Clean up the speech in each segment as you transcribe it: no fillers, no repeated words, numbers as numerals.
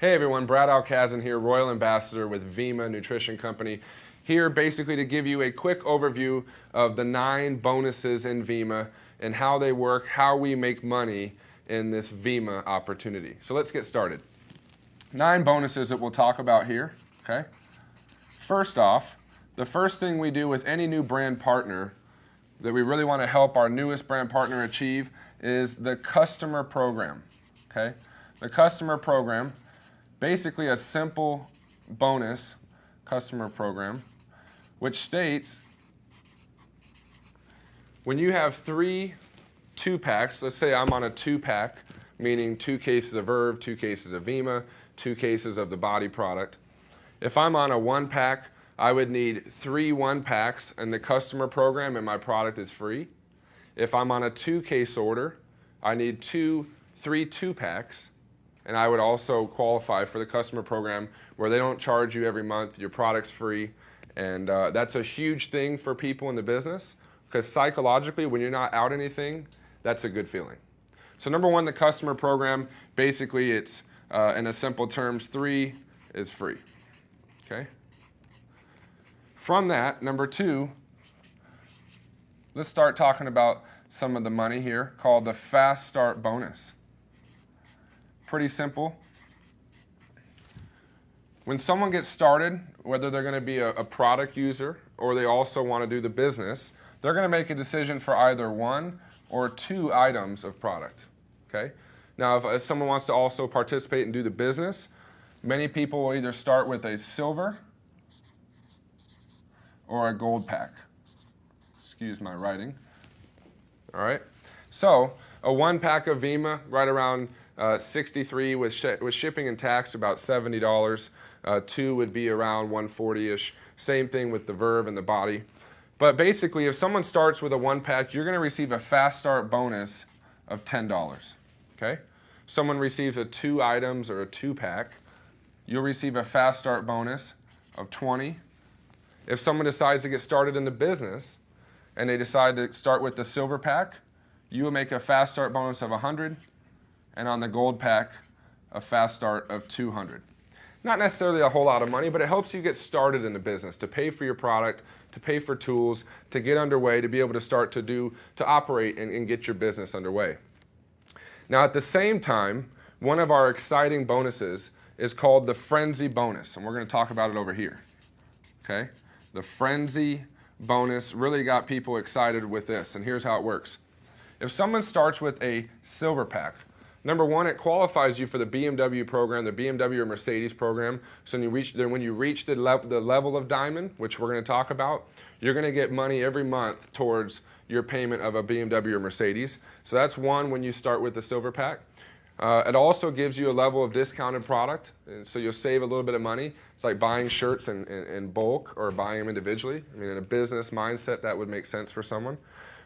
Hey everyone, Brad Alkazin here, Royal Ambassador with Vima Nutrition Company. Here basically to give you a quick overview of the 9 bonuses in Vima and how they work, how we make money in this Vima opportunity. So let's get started. 9 bonuses that we'll talk about here, okay? First off, the first thing we do with any new brand partner that we really want to help our newest brand partner achieve is the customer program, okay? The customer program, basically a simple bonus customer program, which states when you have 3 2-packs, let's say I'm on a 2-pack, meaning 2 cases of Verve, 2 cases of Vima, 2 cases of the body product. If I'm on a 1-pack, I would need 3 1-packs and the customer program and my product is free. If I'm on a 2-case order, I need 3 2-packs. And I would also qualify for the customer program where they don't charge you every month, your product's free. And that's a huge thing for people in the business because psychologically, when you're not out anything, that's a good feeling. So number 1, the customer program, basically it's, in a simple terms, 3 is free, okay? From that, number 2, let's start talking about some of the money here called the Fast Start Bonus. Pretty simple. When someone gets started, whether they're going to be a product user or they also want to do the business, they're going to make a decision for either 1 or 2 items of product. Okay? Now, if someone wants to also participate and do the business, many people will either start with a silver or a gold pack. Excuse my writing. All right? So, a 1-pack of Vima, right around $63 with shipping and tax, about $70. 2 would be around $140-ish. Same thing with the Verve and the body. But basically, if someone starts with a 1-pack, you're going to receive a Fast Start bonus of $10. Okay? Someone receives a 2 items or a 2-pack, you'll receive a Fast Start bonus of $20. If someone decides to get started in the business and they decide to start with the silver pack, you will make a Fast Start bonus of $100. And on the gold pack, a Fast Start of $200. Not necessarily a whole lot of money, but it helps you get started in the business, to pay for your product, to pay for tools, to get underway, to be able to start to operate and get your business underway. Now at the same time, one of our exciting bonuses is called the Frenzy Bonus, and we're going to talk about it over here. Okay? The Frenzy Bonus really got people excited with this, and here's how it works. If someone starts with a silver pack, number 1, it qualifies you for the BMW program, the BMW or Mercedes program. So when you reach the level of diamond, which we're going to talk about, you're going to get money every month towards your payment of a BMW or Mercedes. So that's 1 when you start with the silver pack. It also gives you a level of discounted product, and so you'll save a little bit of money. It's like buying shirts in bulk or buying them individually. I mean, in a business mindset, that would make sense for someone.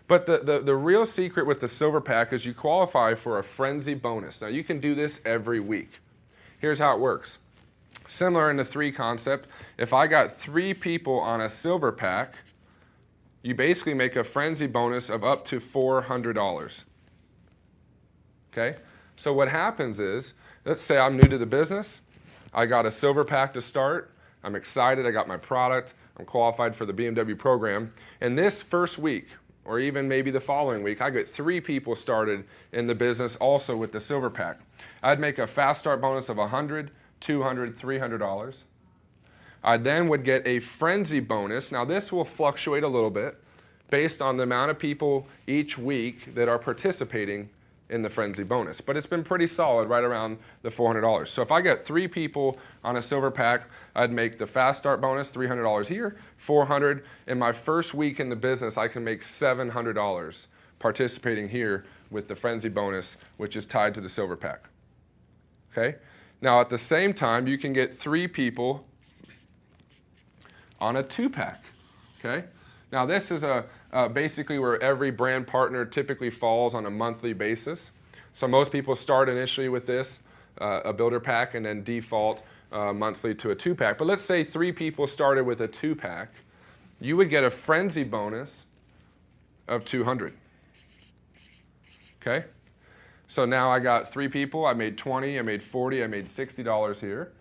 But the real secret with the silver pack is you qualify for a Frenzy Bonus. Now, you can do this every week. Here's how it works. Similar in the 3 concept, if I got 3 people on a silver pack, you basically make a Frenzy Bonus of up to $400. Okay? So what happens is, let's say I'm new to the business. I got a silver pack to start. I'm excited. I got my product. I'm qualified for the BMW program. And this first week, or even maybe the following week, I get 3 people started in the business also with the silver pack. I'd make a Fast Start bonus of $100, $200, $300. I then would get a Frenzy Bonus. Now this will fluctuate a little bit based on the amount of people each week that are participating in the Frenzy Bonus. But it's been pretty solid, right around the $400. So if I get 3 people on a silver pack, I'd make the Fast Start bonus, $300 here, $400. In my first week in the business, I can make $700 participating here with the Frenzy Bonus, which is tied to the silver pack. Okay? Now at the same time, you can get 3 people on a 2-pack. Okay? Now this is basically where every brand partner typically falls on a monthly basis. So most people start initially with this, a builder pack, and then default monthly to a 2-pack. But let's say 3 people started with a 2-pack. You would get a Frenzy Bonus of $200. Okay? So now I got 3 people, I made 20, I made 40, I made $60 here.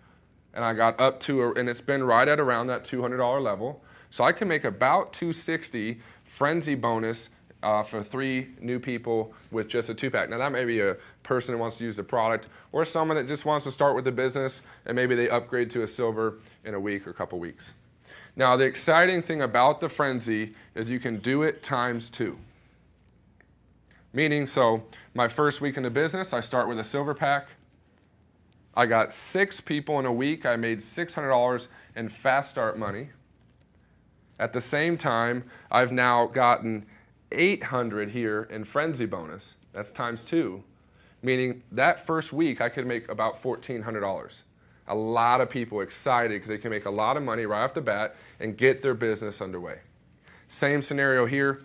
And I got up to, and it's been right at around that $200 level. So I can make about $260 frenzy bonus for 3 new people with just a 2-pack. Now that may be a person who wants to use the product, or someone that just wants to start with the business and maybe they upgrade to a silver in a week or a couple weeks. Now the exciting thing about the frenzy is you can do it times 2. Meaning, so my first week in the business, I start with a silver pack. I got 6 people in a week. I made $600 in fast start money. At the same time, I've now gotten 800 here in frenzy bonus. That's times 2. Meaning that first week I could make about $1,400. A lot of people excited because they can make a lot of money right off the bat and get their business underway. Same scenario here.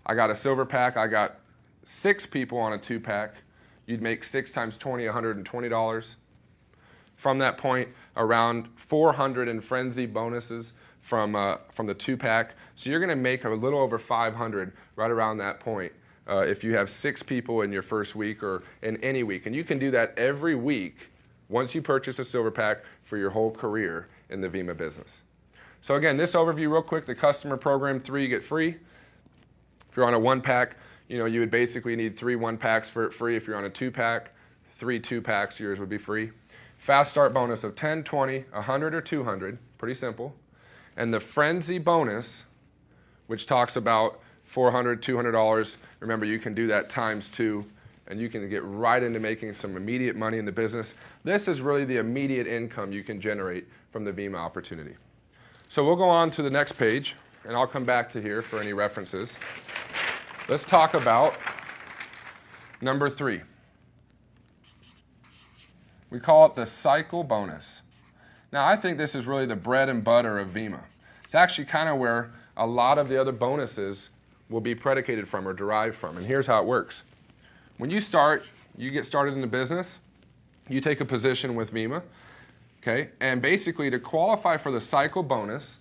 I got a silver pack. I got 6 people on a 2-pack. You'd make 6 times 20, $120. From that point, around 400 in frenzy bonuses from the 2-pack. So you're going to make a little over 500 right around that point if you have 6 people in your first week or in any week. And you can do that every week once you purchase a silver pack for your whole career in the Vima business. So again, this overview real quick, the customer program, 3 you get free. If you're on a 1-pack, you would basically need 3 1-packs for it free. If you're on a 2-pack, 3 2-packs, yours would be free. Fast start bonus of 10, 20, 100, or 200, pretty simple. And the frenzy bonus, which talks about $400, $200, remember you can do that times 2, and you can get right into making some immediate money in the business. This is really the immediate income you can generate from the Vima opportunity. So we'll go on to the next page, and I'll come back to here for any references. Let's talk about number 3. We call it the cycle bonus. Now I think this is really the bread and butter of Vima. It's actually kind of where a lot of the other bonuses will be predicated from or derived from. And here's how it works. When you get started in the business, you take a position with Vima, okay? And basically to qualify for the cycle bonus,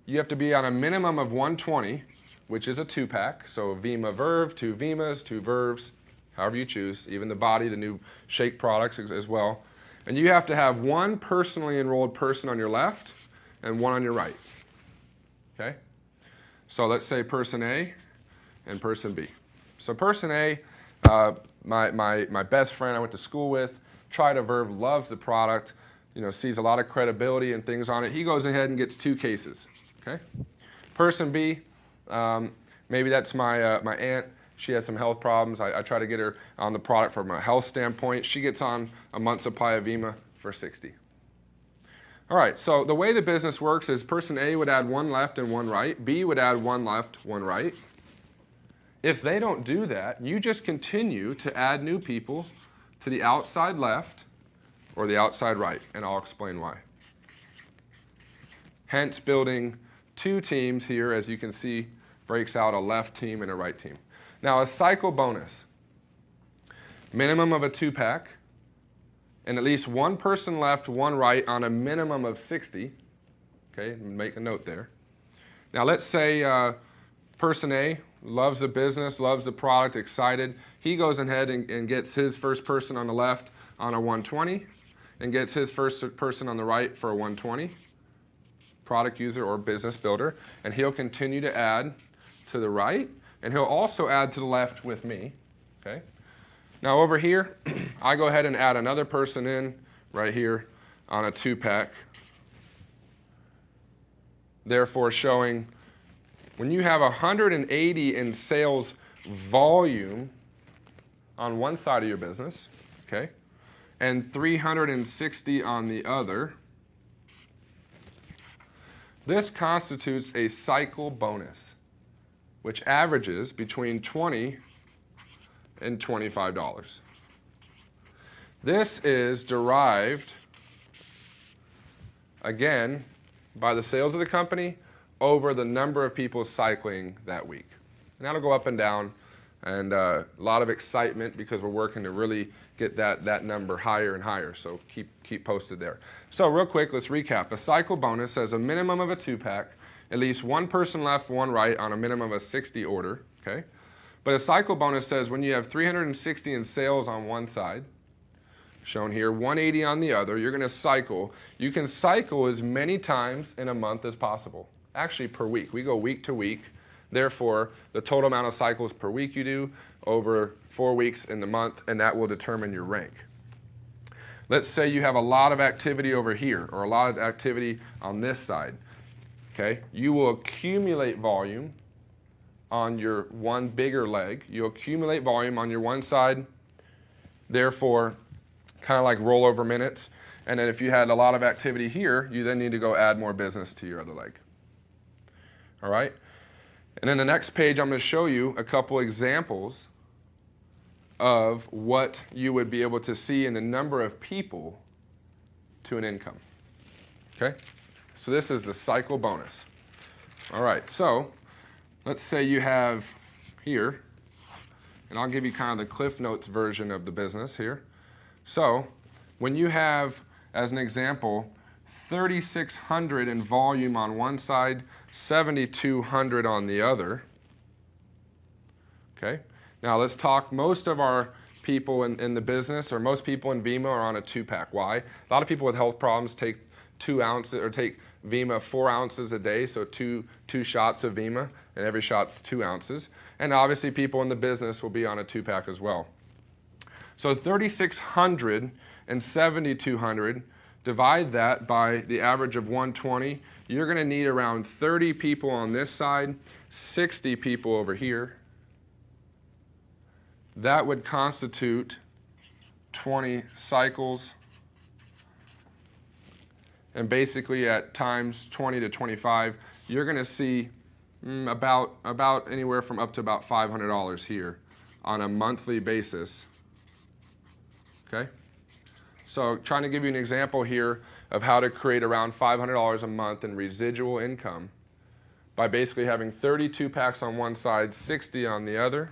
you have to be on a minimum of 120, which is a 2-pack. So Vima Verve, 2 Vimas, 2 Verves, however you choose, even the body, the new shake products as well. And you have to have 1 personally enrolled person on your left and 1 on your right, okay? So let's say person A and person B. So person A, my best friend I went to school with, tried a Verve, loves the product, sees a lot of credibility and things on it. He goes ahead and gets 2 cases, okay? Person B, maybe that's my aunt. She has some health problems. I try to get her on the product from a health standpoint. She gets on a month's supply of Vima for $60. All right, so the way the business works is person A would add 1 left and 1 right. B would add 1 left, 1 right. If they don't do that, you just continue to add new people to the outside left or the outside right, and I'll explain why. Hence building 2 teams here, as you can see, breaks out a left team and a right team. Now a cycle bonus, minimum of a 2-pack, and at least 1 person left, 1 right on a minimum of 60. Okay, make a note there. Now let's say person A loves the business, loves the product, excited. He goes ahead and gets his first person on the left on a 120 and gets his first person on the right for a 120, product user or business builder, and he'll continue to add to the right, and he'll also add to the left with me, okay? Now over here, I go ahead and add another person in right here on a 2-pack, therefore showing when you have 180 in sales volume on one side of your business, okay, and 360 on the other, this constitutes a cycle bonus, which averages between $20 and $25. This is derived, again, by the sales of the company over the number of people cycling that week. And that'll go up and down, and a lot of excitement because we're working to really get that number higher and higher, so keep posted there. So real quick, let's recap. A cycle bonus says a minimum of a 2-pack, at least 1 person left, 1 right on a minimum of a 60 order, okay? But a cycle bonus says when you have 360 in sales on one side, shown here, 180 on the other, you're going to cycle. You can cycle as many times in a month as possible, actually per week. We go week to week. Therefore, the total amount of cycles per week you do over 4 weeks in the month, and that will determine your rank. Let's say you have a lot of activity over here or a lot of activity on this side. Okay? You will accumulate volume on your one bigger leg. You'll accumulate volume on your one side, therefore, kind of like rollover minutes. And then if you had a lot of activity here, you then need to go add more business to your other leg. All right? And then the next page, I'm going to show you a couple examples of what you would be able to see in the number of people to an income. Okay? So this is the cycle bonus. All right, so let's say you have here, and I'll give you kind of the Cliff Notes version of the business here. So when you have, as an example, 3,600 in volume on one side, 7,200 on the other. Okay? Now let's talk, most of our people in the business, or most people in Vima, are on a 2-pack. Why? A lot of people with health problems take 2 ounces, or take Vima 4 ounces a day, so two shots of Vima, and every shot's 2 ounces. And obviously people in the business will be on a 2-pack as well. So 3,600 and 7,200, divide that by the average of 120. You're going to need around 30 people on this side, 60 people over here. That would constitute 20 cycles. And basically at times 20 to 25, you're going to see about anywhere from up to about $500 here on a monthly basis. Okay? So trying to give you an example here of how to create around $500 a month in residual income by basically having 32 packs on one side, 60 on the other,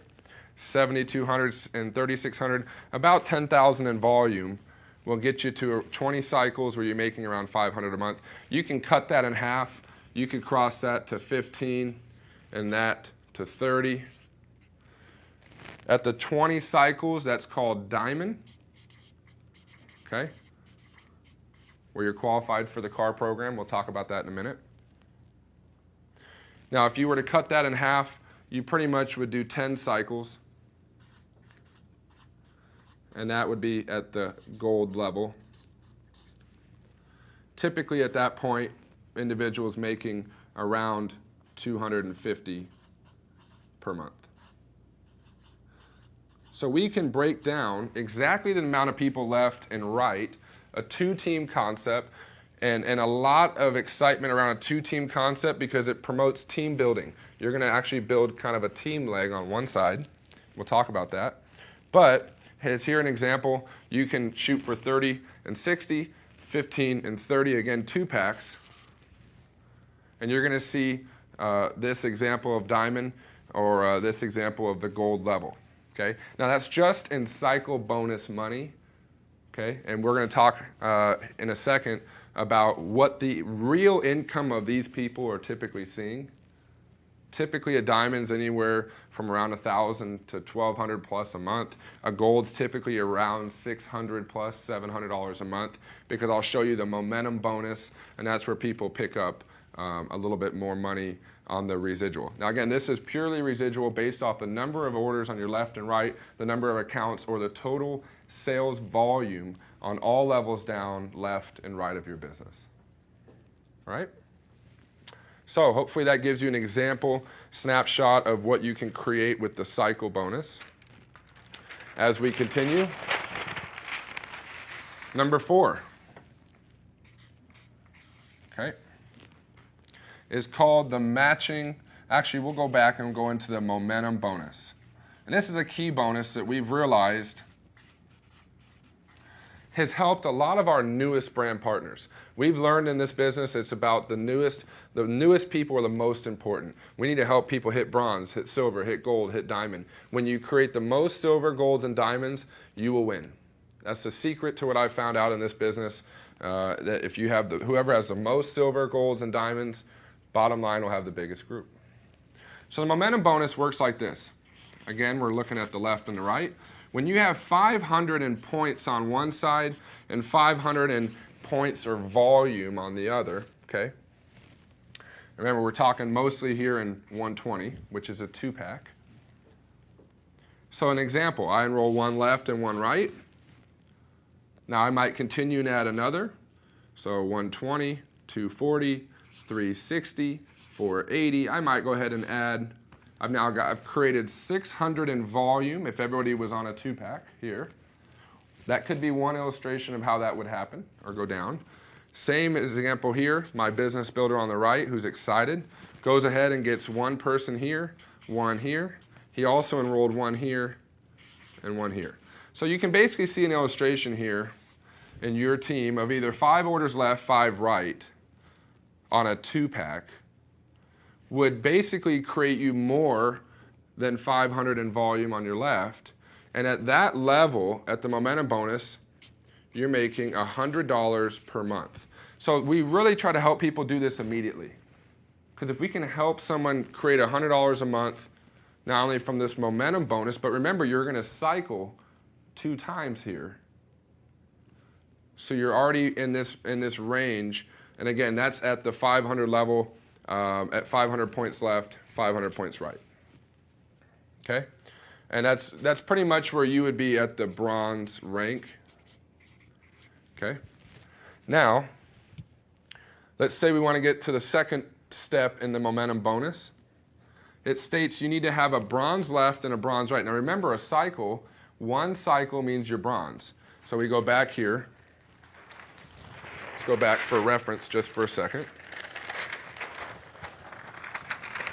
7,200 and 3,600, about 10,000 in volume will get you to 20 cycles where you're making around 500 a month. You can cut that in half. You could cross that to 15 and that to 30. At the 20 cycles, that's called diamond. Okay? Where you're qualified for the car program. We'll talk about that in a minute. Now, if you were to cut that in half, you pretty much would do 10 cycles. And that would be at the gold level. Typically at that point, individuals making around 250 per month. So we can break down exactly the amount of people left and right, a 2-team concept, and a lot of excitement around a 2-team concept because it promotes team building. You're going to actually build kind of a team leg on one side. We'll talk about that. But here's here an example. You can shoot for 30 and 60, 15 and 30, again 2-packs. And you're going to see this example of diamond or this example of the gold level. Okay? Now that's just in cycle bonus money. Okay? And we're going to talk in a second about what the real income of these people are typically seeing. Typically a diamond's anywhere from around $1,000 to $1,200 plus a month. A gold's typically around $600 plus $700 a month, because I'll show you the momentum bonus, and that's where people pick up a little bit more money on the residual. Now again, this is purely residual based off the number of orders on your left and right, the number of accounts, or the total sales volume on all levels down, left and right of your business. All right? So hopefully that gives you an example, snapshot of what you can create with the cycle bonus. As we continue, number 4, okay, is called the matching. Actually, we'll go back and go into the momentum bonus. And this is a key bonus that we've realized has helped a lot of our newest brand partners. We've learned in this business it's about the newest people are the most important. We need to help people hit bronze, hit silver, hit gold, hit diamond. When you create the most silver, golds, and diamonds, you will win. That's the secret to what I've found out in this business, that if you have whoever has the most silver, golds, and diamonds, bottom line will have the biggest group. So the momentum bonus works like this. Again, we're looking at the left and the right. When you have 500 in points on one side and 500 in points or volume on the other, okay? Remember, we're talking mostly here in 120, which is a 2-pack. So an example, I enroll one left and one right. Now I might continue and add another. So 120, 240, 360, 480. I might go ahead and add, I've created 600 in volume if everybody was on a 2-pack here. That could be one illustration of how that would happen or go down. Same example here, my business builder on the right who's excited, goes ahead and gets one person here, one here. He also enrolled one here and one here. So you can basically see an illustration here in your team of either 5 orders left, 5 right on a 2-pack would basically create you more than 500 in volume on your left. And at that level, at the momentum bonus, you're making $100 per month. So we really try to help people do this immediately. Because if we can help someone create $100 a month, not only from this momentum bonus, but remember, you're going to cycle 2 times here. So you're already in this range. And again, that's at the 500 level, at 500 points left, 500 points right. Okay? And that's pretty much where you would be at the bronze rank. Okay? Now, let's say we want to get to the second step in the momentum bonus. It states you need to have a bronze left and a bronze right. Now remember, a cycle, one cycle means you're bronze. So we go back here. Let's go back for reference just for a second.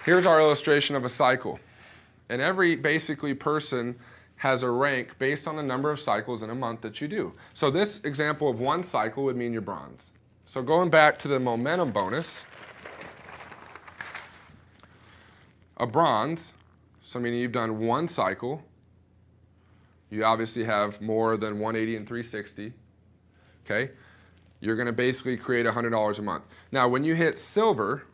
Here's our illustration of a cycle. And every basically person has a rank based on the number of cycles in a month that you do. So this example of one cycle would mean you're bronze. So going back to the momentum bonus, a bronze, so meaning you've done one cycle, you obviously have more than 180 and 360, okay? You're going to basically create $100 a month. Now when you hit silver,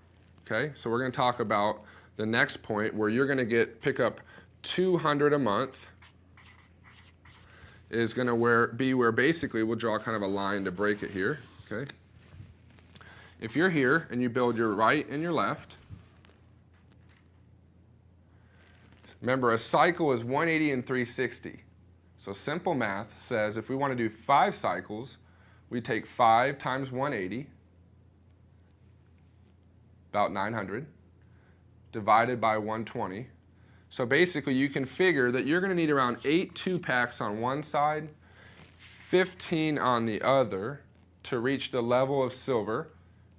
okay, so we're going to talk about the next point where you're going to pick up 200 a month is going to be where basically we'll draw kind of a line to break it here, okay? If you're here and you build your right and your left, remember a cycle is 180 and 360. So simple math says if we want to do 5 cycles, we take 5 times 180, about 900, divided by 120. So basically you can figure that you're going to need around 8 2-packs on one side, 15 on the other to reach the level of silver,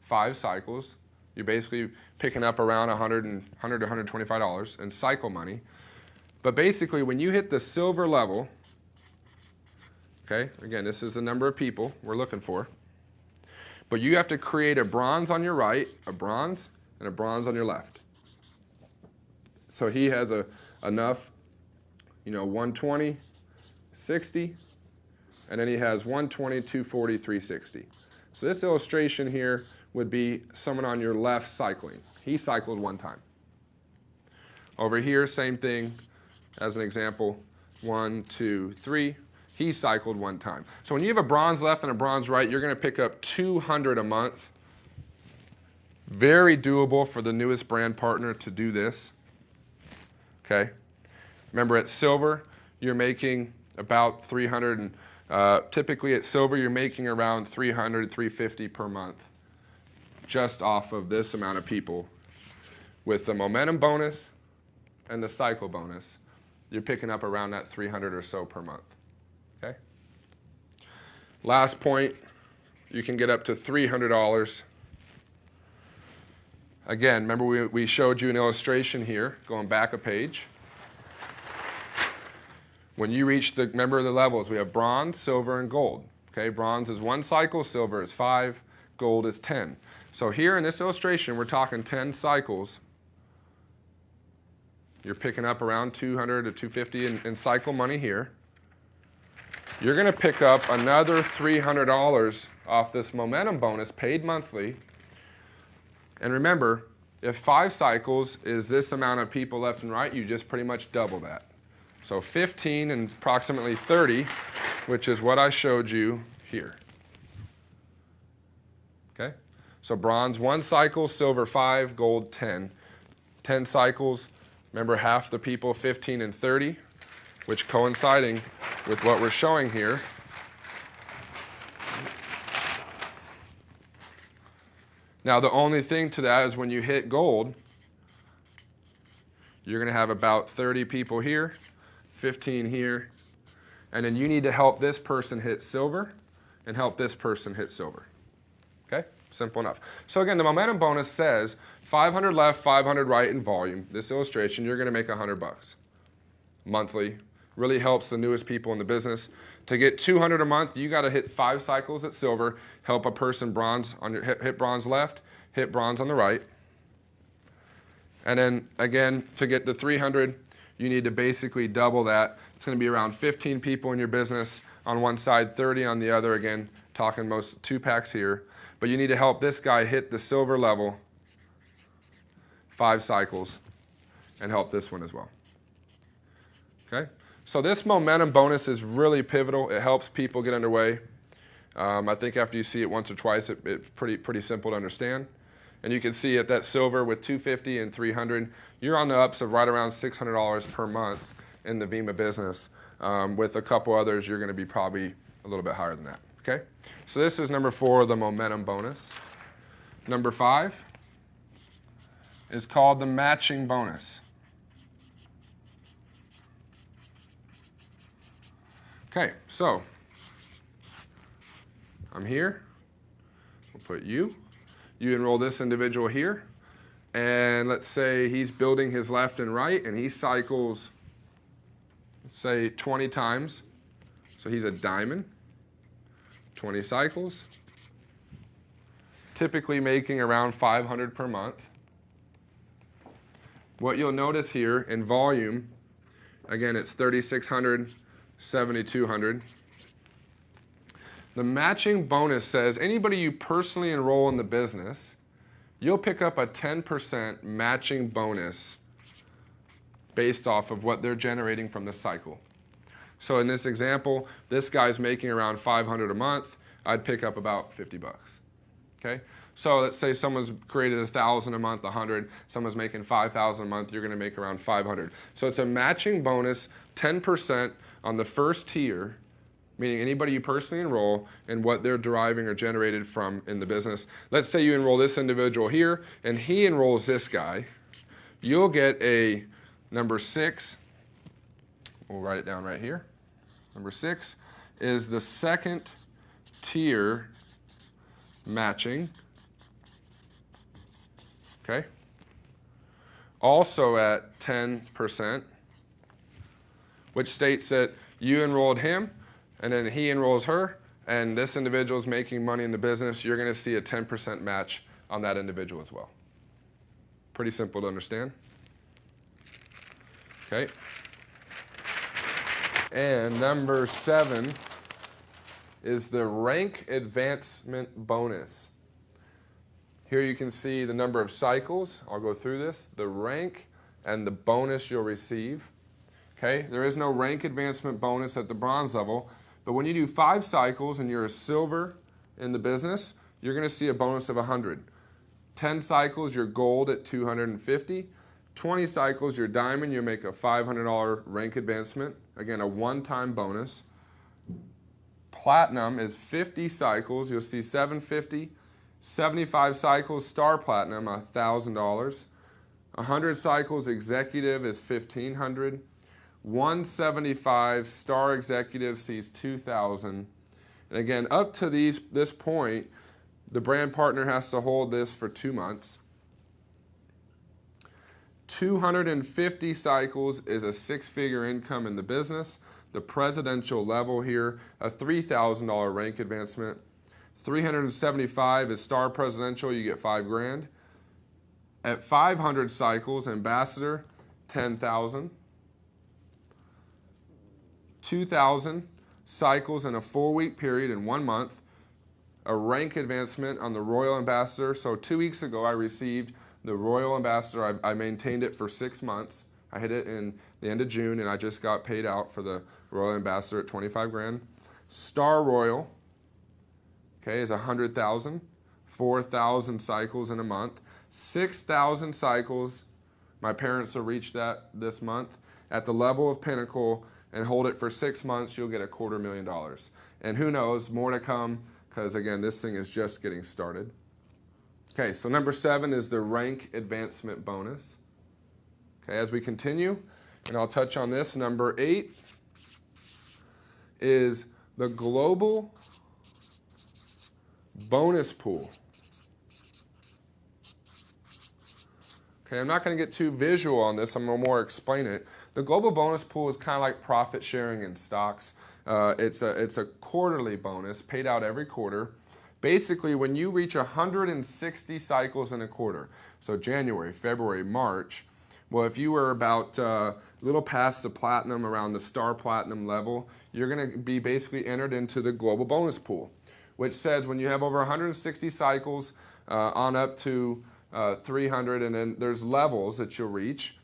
5 cycles. You're basically picking up around $100 to $125 in cycle money. But basically when you hit the silver level, okay, again, this is the number of people we're looking for, but you have to create a bronze on your right, a bronze, and a bronze on your left. So he has enough, 120, 60, and then he has 120, 240, 360. So this illustration here would be someone on your left cycling. He cycled 1 time. Over here, same thing as an example, 1, 2, 3. He cycled 1 time. So when you have a bronze left and a bronze right, you're going to pick up 200 a month. Very doable for the newest brand partner to do this. Okay? Remember at silver, you're making about 300, and typically at silver, you're making around 300, 350 per month just off of this amount of people. With the momentum bonus and the cycle bonus, you're picking up around that 300 or so per month. Okay? Last point, you can get up to $300. Again, remember we showed you an illustration here, going back a page. When you reach remember the levels, we have bronze, silver, and gold. Okay, bronze is 1 cycle, silver is 5, gold is 10. So here in this illustration, we're talking 10 cycles. You're picking up around 200 to 250 in cycle money here. You're going to pick up another $300 off this momentum bonus paid monthly. And remember, if 5 cycles is this amount of people left and right, you just pretty much double that. So 15 and approximately 30, which is what I showed you here. Okay? So bronze 1 cycle, silver 5, gold 10. 10 cycles, remember half the people 15 and 30, which coinciding with what we're showing here. Now the only thing to that is when you hit gold, you're going to have about 30 people here, 15 here, and then you need to help this person hit silver and help this person hit silver. Okay? Simple enough. So again, the momentum bonus says 500 left, 500 right in volume. This illustration, you're going to make $100 monthly. Really helps the newest people in the business. To get 200 a month, you got to hit 5 cycles at silver, help a person bronze on your hit bronze left, hit bronze on the right. And then again, to get to 300, you need to basically double that. It's going to be around 15 people in your business on one side, 30 on the other. Again, talking most 2 packs here. But you need to help this guy hit the silver level 5 cycles and help this one as well. Okay? So this momentum bonus is really pivotal. It helps people get underway. I think after you see it once or twice, it's pretty simple to understand. And you can see at that silver with 250 and 300, you're on the ups of right around $600 per month in the VEMA business. With a couple others, you're going to be probably a little bit higher than that. Okay? So this is number 4, the momentum bonus. Number 5 is called the matching bonus. Okay, so I'm here. We'll put you. You enroll this individual here. And let's say he's building his left and right, and he cycles, let's say, 20 times. So he's a diamond. 20 cycles. Typically making around 500 per month. What you'll notice here in volume, again, it's 3,600, 7,200. The matching bonus says anybody you personally enroll in the business, you'll pick up a 10% matching bonus based off of what they're generating from the cycle. So in this example, this guy's making around 500 a month. I'd pick up about $50. Okay? So let's say someone's created 1,000 a month, 100. Someone's making 5,000 a month. You're going to make around 500. So it's a matching bonus, 10% on the first tier, meaning anybody you personally enroll and what they're deriving or generated from in the business. Let's say you enroll this individual here, and he enrolls this guy. You'll get a number 6. We'll write it down right here. Number 6 is the second tier matching. Okay? Also at 10%, which states that you enrolled him, and then he enrolls her, and this individual is making money in the business. You're going to see a 10% match on that individual as well. Pretty simple to understand. Okay? And number 7 is the rank advancement bonus. Here you can see the number of cycles. I'll go through this. The rank and the bonus you'll receive. Okay? There is no rank advancement bonus at the bronze level, but when you do 5 cycles and you're a silver in the business, you're going to see a bonus of 100. 10 cycles, you're gold at 250. 20 cycles, you're diamond, you'll make a $500 rank advancement. Again, a one-time bonus. Platinum is 50 cycles, you'll see $750. 75 cycles, star platinum, $1,000. 100 cycles, executive is $1,500. 175 star executive sees $2,000. And again, up to this point, the brand partner has to hold this for 2 months. 250 cycles is a 6-figure income in the business. The presidential level here, a $3,000 rank advancement. 375 is star presidential, you get $5,000. At 500 cycles, ambassador, $10,000. 2,000 cycles in a 4-week period in 1 month. A rank advancement on the royal ambassador. So 2 weeks ago, I received the royal ambassador. I maintained it for 6 months. I hit it in the end of June, and I just got paid out for the Royal Ambassador at 25 grand. Star Royal, okay, is 100,000, 4,000 cycles in a month, 6,000 cycles. My parents will reach that this month. At the level of Pinnacle and hold it for 6 months, you'll get $250,000. And who knows, more to come, because again, this thing is just getting started. Okay, so number 7 is the rank advancement bonus. Okay, as we continue, and I'll touch on this, number 8 is the global bonus pool. Okay, I'm not going to get too visual on this. I'm going to more explain it. The global bonus pool is kind of like profit sharing in stocks. It's a quarterly bonus paid out every quarter. Basically, when you reach 160 cycles in a quarter, so January, February, March, well, if you were about a little past the platinum, around the star platinum level, you're going to be basically entered into the global bonus pool, which says when you have over 160 cycles on up to 300, and then there's levels that you'll reach.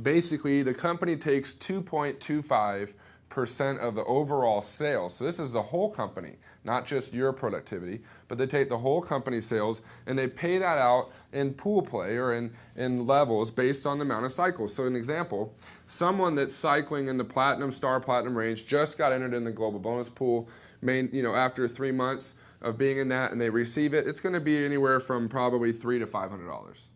Basically, the company takes 2.25% of the overall sales. So this is the whole company, not just your productivity, but they take the whole company sales and they pay that out in pool play or in levels based on the amount of cycles. So an example, someone that's cycling in the platinum, star platinum range just got entered in the global bonus pool, after 3 months of being in that and they receive it, it's going to be anywhere from probably $300 to $500.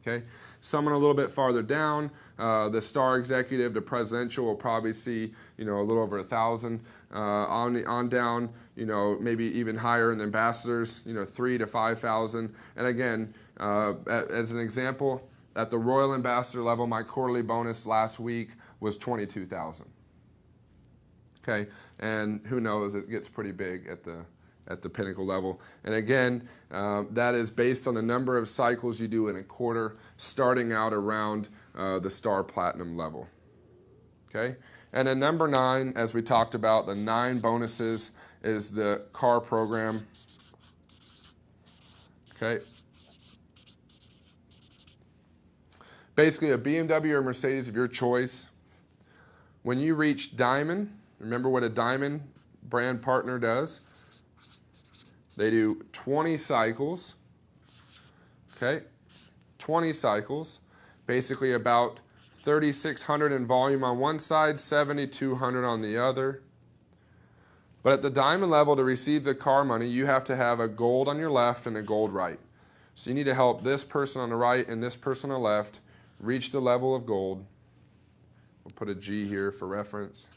Okay? Someone a little bit farther down, the star executive, the presidential will probably see, a little over 1,000. On down, maybe even higher in the ambassadors, 3,000 to 5,000. And again, as an example, at the Royal Ambassador level, my quarterly bonus last week was 22,000. Okay, and who knows, it gets pretty big at the Pinnacle level. And again, that is based on the number of cycles you do in a quarter, starting out around the star platinum level. Okay, and then number 9, as we talked about, the 9 bonuses is the car program. Okay, basically a BMW or Mercedes of your choice. When you reach Diamond, remember what a Diamond brand partner does. They do 20 cycles, okay? 20 cycles, basically about 3,600 in volume on one side, 7,200 on the other. But at the Diamond level, to receive the car money, you have to have a gold on your left and a gold right. So you need to help this person on the right and this person on the left reach the level of gold. We'll put a G here for reference.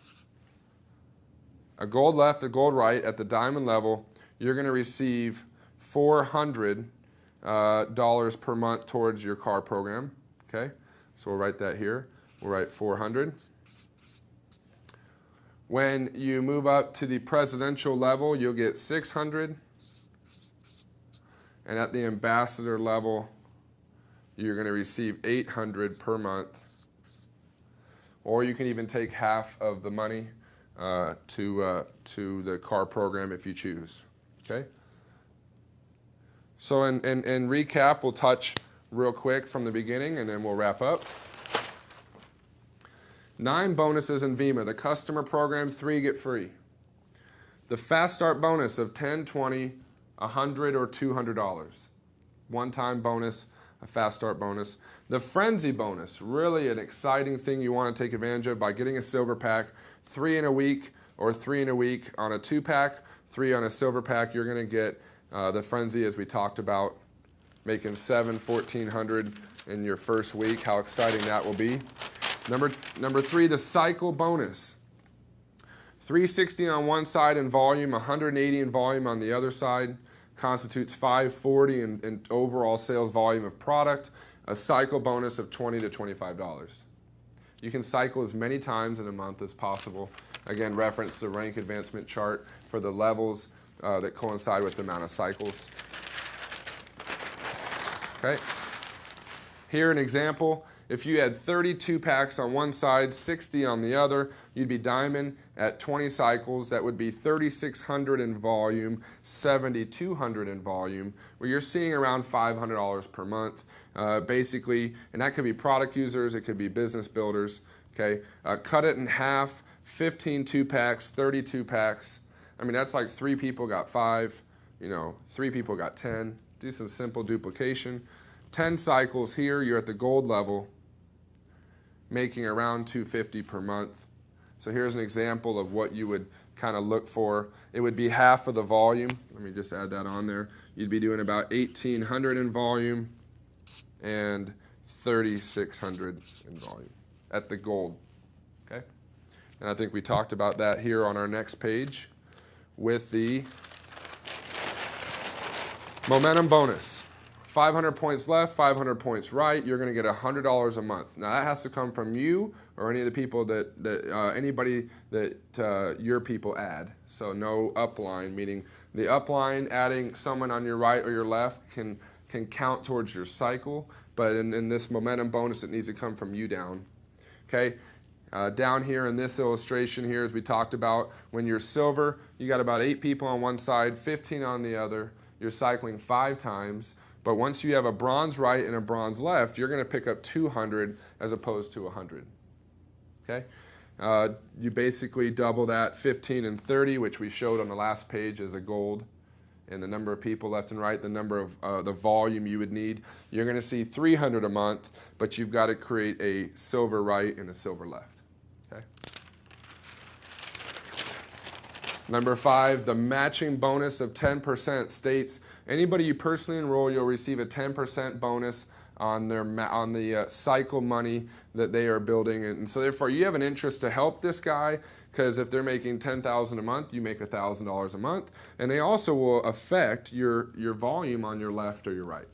A gold left, a gold right at the Diamond level, you're going to receive $400 per month towards your car program. Okay, so we'll write that here. We'll write 400. When you move up to the presidential level, you'll get 600. And at the ambassador level, you're going to receive 800 per month. Or you can even take half of the money to the car program if you choose. Okay? So in recap, we'll touch real quick from the beginning, and then we'll wrap up. 9 bonuses in VEMA. The customer program, 3 get free. The Fast Start bonus of $10, $20, $100, or $200. One-time bonus, a Fast Start bonus. The Frenzy bonus, really an exciting thing you want to take advantage of by getting a silver pack. 3 in a week or 3 in a week on a 2-pack, 3 on a silver pack. You're going to get the Frenzy, as we talked about, making $1,400 in your first week. How exciting that will be. Number 3, the Cycle bonus. 360 on one side in volume, 180 in volume on the other side. Constitutes 540 in overall sales volume of product. A cycle bonus of $20 to $25. You can cycle as many times in a month as possible. Again, reference the rank advancement chart for the levels that coincide with the amount of cycles. Okay. Here an example. If you had 32 packs on one side, 60 on the other, you'd be diamond at 20 cycles. That would be 3,600 in volume, 7,200 in volume, where you're seeing around $500 per month. Basically, and that could be product users, it could be business builders. Okay, cut it in half, 15 2-packs, 32 packs. I mean, that's like 3 people got 5, 3 people got 10. Do some simple duplication. 10 cycles here, you're at the gold level, making around $250 per month. So here's an example of what you would kind of look for. It would be half of the volume. Let me just add that on there. You'd be doing about 1,800 in volume and 3,600 in volume at the gold. Okay? And I think we talked about that here on our next page with the momentum bonus. 500 points left, 500 points right, you're going to get $100 a month. Now that has to come from you or any of the people anybody that your people add. So no upline, meaning the upline adding someone on your right or your left can count towards your cycle, but in this momentum bonus it needs to come from you down. Okay, down here in this illustration here, as we talked about, when you're silver, you got about 8 people on one side, 15 on the other. You're cycling 5 times. But once you have a bronze right and a bronze left, you're going to pick up 200 as opposed to 100. Okay? You basically double that 15 and 30, which we showed on the last page as a gold. And the number of people left and right, the number of the volume you would need. You're going to see 300 a month, but you've got to create a silver right and a silver left. Okay? Number 5, the matching bonus of 10% states anybody you personally enroll, you'll receive a 10% bonus on the cycle money that they are building. And so therefore, you have an interest to help this guy, because if they're making $10,000 a month, you make $1,000 a month. And they also will affect your volume on your left or your right.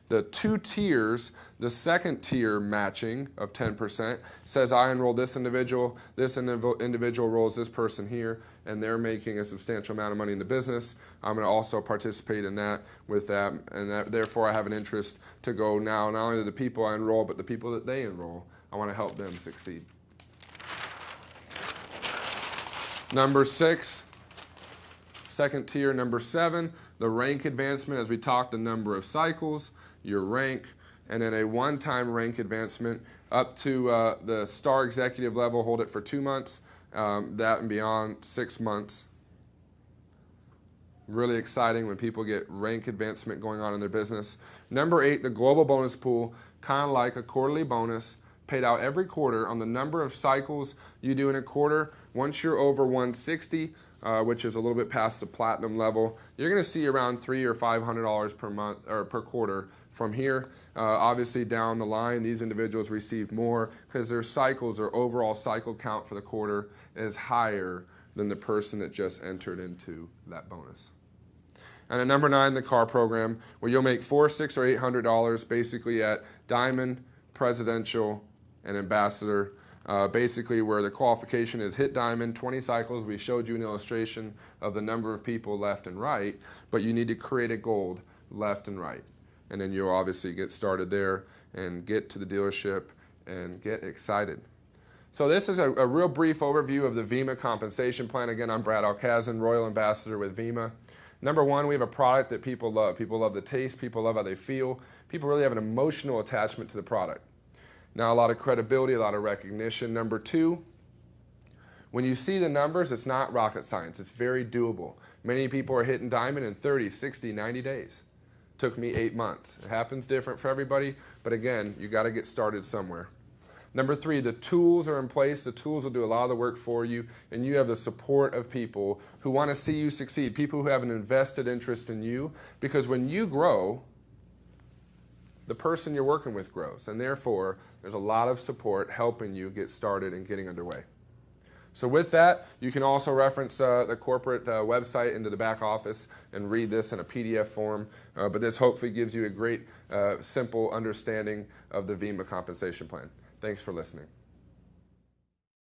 The 2 tiers, the second tier matching of 10% says I enroll this individual enrolls this person here, and they're making a substantial amount of money in the business. I'm going to also participate in that with that, and therefore I have an interest to go now not only to the people I enroll, but the people that they enroll. I want to help them succeed. Number 6, second tier. Number 7, the rank advancement, as we talked, the number of cycles, your rank, and then a one-time rank advancement up to the star executive level, hold it for 2 months, that and beyond 6 months. Really exciting when people get rank advancement going on in their business. Number 8, the global bonus pool, kind of like a quarterly bonus, paid out every quarter on the number of cycles you do in a quarter. Once you're over 160, which is a little bit past the platinum level, you're going to see around $300 or $500 per month or per quarter from here. Obviously, down the line, these individuals receive more because their cycles or overall cycle count for the quarter is higher than the person that just entered into that bonus. And at number 9, the car program, where you'll make $400, $600, or $800 basically at diamond, presidential, and ambassador. Basically where the qualification is hit diamond, 20 cycles. We showed you an illustration of the number of people left and right, but you need to create a gold left and right. And then you'll obviously get started there and get to the dealership and get excited. So this is a real brief overview of the VEMA compensation plan. Again, I'm Brad Alkazin, Royal Ambassador with VEMA. Number 1, we have a product that people love. People love the taste. People love how they feel. People really have an emotional attachment to the product. Now, a lot of credibility, a lot of recognition. Number 2, when you see the numbers, it's not rocket science. It's very doable. Many people are hitting diamond in 30, 60, 90 days. Took me 8 months. It happens different for everybody, but again, you got to get started somewhere. Number 3, the tools are in place. The tools will do a lot of the work for you, and you have the support of people who want to see you succeed, people who have an invested interest in you, because when you grow, the person you're working with grows, and therefore there's a lot of support helping you get started and getting underway. So with that, you can also reference the corporate website into the back office and read this in a PDF form, but this hopefully gives you a great, simple understanding of the VEMA compensation plan. Thanks for listening.